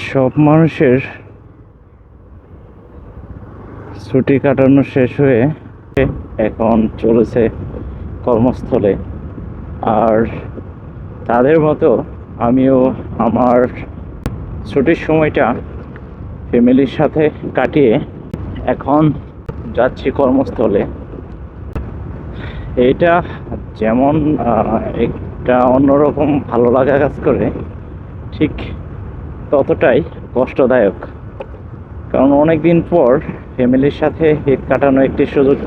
সব মানুষের ছুটি কাটানো শেষ হয়ে এখন চলেছে কর্মস্থলে। আর তাদের মতো আমিও আমার ছুটির সময়টা ফ্যামিলির সাথে কাটিয়ে এখন যাচ্ছি কর্মস্থলে। এটা যেমন একটা অন্যরকম ভালো লাগা কাজ করে, ঠিক ততটাই কষ্টদায়ক। কারণ অনেক দিন পর ফ্যামিলির সাথে ঈদ কাটানো একটি সুযোগ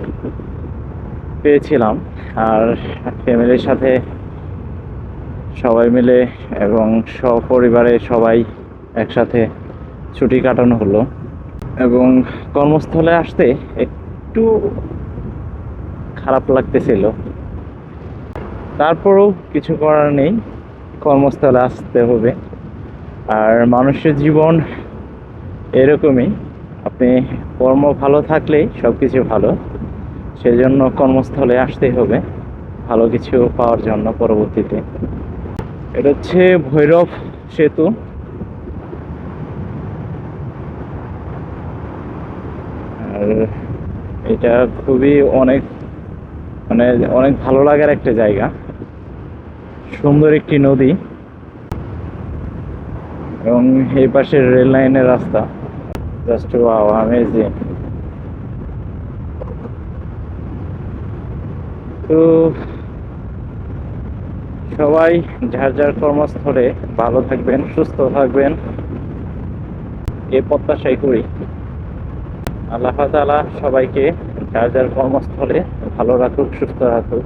পেয়েছিলাম। আর ফ্যামিলির সাথে সবাই মিলে এবং সপরিবারে সবাই একসাথে ছুটি কাটানো হলো। এবং কর্মস্থলে আসতে একটু খারাপ লাগতেছিল, তারপরেও কিছু করার নেই, কর্মস্থলে আসতে হবে। আর মানুষের জীবন এরকমই, আপনি কর্ম ভালো থাকলেই সব কিছু ভালো। সেজন্য কর্মস্থলে আসতেই হবে ভালো কিছু পাওয়ার জন্য পরবর্তীতে। এটা হচ্ছে ভৈরব সেতু। আর এটা খুবই মানে অনেক ভালো লাগার একটা জায়গা, সুন্দর একটি নদী এবং এই পাশের রেল লাইনের রাস্তা, জাস্ট ওয়াও, অ্যামেজিং। তো সবাই যার যার কর্মস্থলে ভালো থাকবেন, সুস্থ থাকবেন, এ প্রত্যাশাই করি। আল্লাহ তাআলা সবাইকে যার যার কর্মস্থলে ভালো রাখুক, সুস্থ রাখুক।